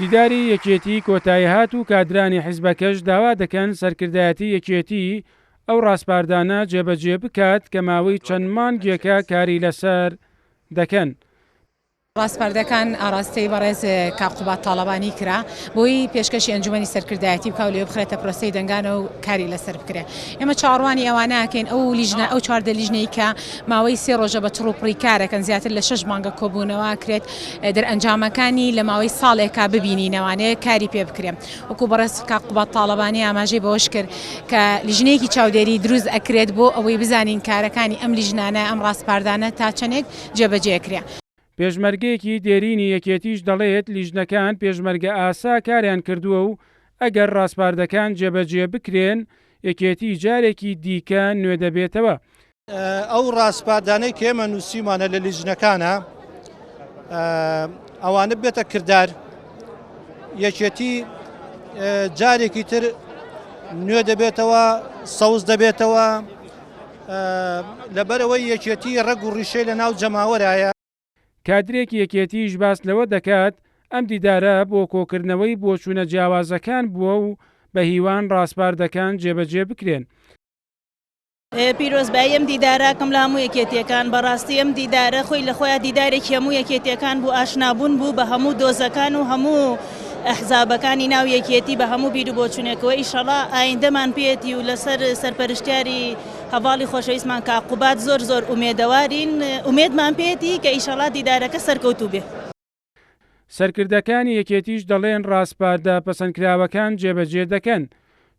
دیداری یەکێتی کۆتایی هات و کادرانی حیزبەکەش داوا دەکەن سەرکردایەتی یەکێتی ئەو ڕاستپاردانە جێبەجێ بکات کە ماوەی چەند مانگێکە کاری لەسەر دەکەن. ڕاستپەردەکان ئاراستەی بەڕێز کاقوبات تاڵەبانی کرا بۆی پێشکەشی ئەنجومەنی سەرکردایەتی بکاو لێ بخرێتە پرۆسەی دەنگانە و کاری لەسەر بکرێت. ئێمە چاڕوانی ئەوانەکەین ئەو چواردە لیژنەی کە ماوەی 3 ڕۆژە بە تڕوپڕی کارەکەن زیاتر لە 6 مانگە کۆبوونەوە کرێت دەرئەنجامەکانی لە ماوەی ساڵێکا ببینینەوانەیە کاری پێ بکرێن. وەکو بەڕێز کاقوبات تاڵەبانی ئاماژەی بەوەش کرد کە لیژنەیەکی چاودێری دروست ئەکرێت بۆ ئەوەی بزانین کارەکانی ئەم لیژنانە ئەم ڕاستپاردانە تا چەندێک جێبەجێکرێ. پێشمەرگەیەکی دێرینی یەکێتیش دەڵێت لیژنەکان پێشمەرگە ئاسا کاریان کردووە و ئەگەر ڕاستپاردەکان جێبەجێ بکرێن یەکێتی جارێکی دیکە نوێ دەبێتەوە. ئەو ڕاستپاردانەی کێمە نووسیمانە لە لیژنەکانە ئەوانە بێتە کردار یەکێتی جارێکی تر نوێ دەبێتەوە سەوز دەبێتەوە لەبەرەوەی یەکێتی ڕەگ و ڕیشەی لە ناو جەماوەرایە. کادرێکی یەکێتیش باس لەوە دەکات ئەم دیدارە بۆ کۆکردنەوەی بۆچوونە جیاوازەکان بووە و بە هیوان ڕاستپاردەکان جێبەجێ بکرێن. پیرۆزبایی ئەم دیدارەکەم لە هەموو یەکێتیەکان بەڕاستی ئەم دیدارە خۆی لە خۆیان دیدارێکی هەموو یەکێتیەکان بوو ئاشنابوون بوو بە هەموو دۆزەکان و هەموو ئەحزابەکانی ناو یەکێتی بە هەموو بیر و بۆچوونێکەوە ئیشەڵا ئایندەمان پێێتی و لەسەر سەرپەرشتیاری هەواڵی خۆشەویستمان کاقوبات زۆر ئومێدەوارین ئومێدمان پێێتی کە ئیشەڵا دیدارەکە سەرکەوتوو بێ. سەرکردەکانی یەکێتیش دەڵێن ڕاستپاردە پەسەندکراوەکان جێبەجێ دەکەن.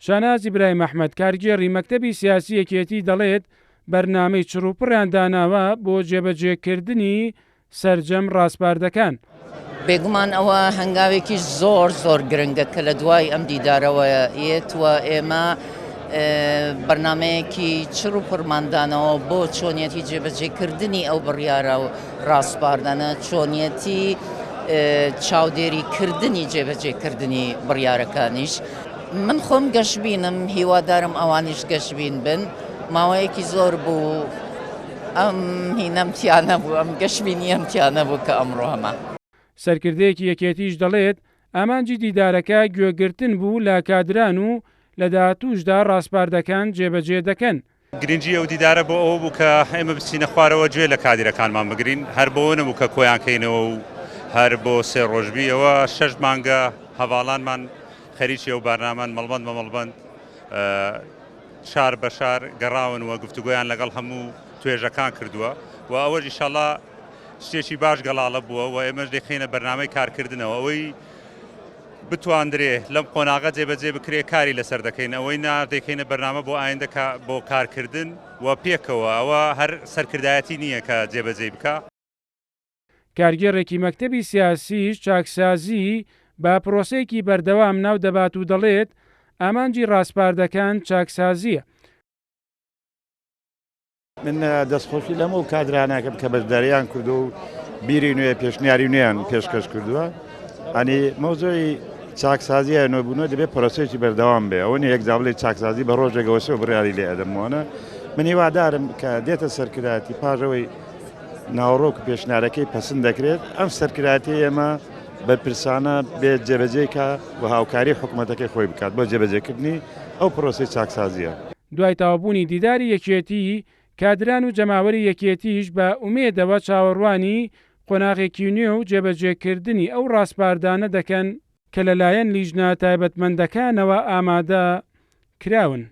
شاناز ئیبراهیم ئەحمەد کارگێڕی مەکتەبی سیاسی یەکێتی دەڵێت بەرنامەی چڕوپڕیان داناوە بۆ جێبەجێکردنی سەرجەم ڕاستپاردەکان. بێگومان ئەوە هەنگاوێکی زۆر گرنگە کە لە دوای ئەم دیدارەوە ئێتوە ئێمە بەرنمەیەکی چڕ و پڕماندانەوە بۆ چۆنیەتی جێبەجێکردنی ئەو بڕیارە و ڕاستپاردانە چۆنیەتی چاودێریکردنی جێبەجێکردنی بڕیارەکانیش. من خۆم گەشتبینم هیوادارم ئەوانیش گەشتبین بن ماوەیەکی زۆر بوو ئەم هینەمتیانە بوو ئەم گەشتبینی ئەمتیانە بوو کە ئەمڕۆ هەمە. سەرکردەیەکی یەکێتیش دەڵێت ئامانجی دیدارەکە گوێگرتن بوو لە کادران و لە داهاتووشدا ڕاستپاردەکان جێبەجێ دەکەن. گرنگی ئەو دیدارە بۆ ئەوە بوو کە ئێمە بچینە خوارەوە گوێ لە کادرەکانمان بگرین هەر بۆەوە نەبوو کە کۆیان کەینەوە و هەر بۆ 3 ڕۆژبیەوە 6 مانگە هەواڵانمان خەریکی ئەو بارنامان مەڵبەند بە مەڵبەند شار بە شار گەڕاون و گفتوگۆیان لەگەڵ هەموو توێژەکان کردووە و ئەوەش ئینشەڵا شتێکی باش گەڵاڵە بووە و ئێمەش دەخینە بەرنامەی کارکردنەوە ئەوەی بتواندرێ لەم قۆناغە جێبەجێ بکرێ کاری لەسەر دەکەین ئەوەی نادەکەینە بەرنامە بۆ ئایندە بۆ کارکردن و پێکەوە ئەوە هەر سەرکردایەتی نییە کە جێبەجێ بکە. کارگێڕێکی مەکتەبی سیاسیش چاکسازی بە پرۆسەیەکی بەردەوام ناو دەبات و دەڵێت ئامانجی ڕاستپاردەکان چاکسازیە. من دەستخۆشی لەمە و کادراناکەم کە بەشداریان کردو و بیری نوێ پێشنیاری نوێیان پێشکەش کردووە ئەنی مەوزۆی چاکسازیە نوێبوونەوە دەبێت پرۆسەیەکی بەردەوام بێ ئەوە یەکزاوڵی چاکسازی بە ڕۆژێکەوەسە و بڕیاری لێ ئەدەمەوەە من هیوادارم کە دێتە سەرکردایەتی پاژەوەی ناوڕۆک و پێشنیارەکەی پەسەند دەکرێت ئەم سەرکردایەتی ئێمە بەرپرسانە بێت جێبەجێکە و هاوکاری حکوومەتەکەی خۆی بکات بۆ جێبەجێکردنی ئەو پرۆسی چاکسازیە. دوای تاوابوونی دیداری یەکێتی کادران و جەماوەری یەکێتیش بە ئومێدەوە چاوەڕوانی قۆناغێکی نوێ و جێبەجێکردنی ئەو ڕاستپاردانە دەکەن کە لەلایەن لیژنە تایبەتمەندەکانەوە ئامادە کراون.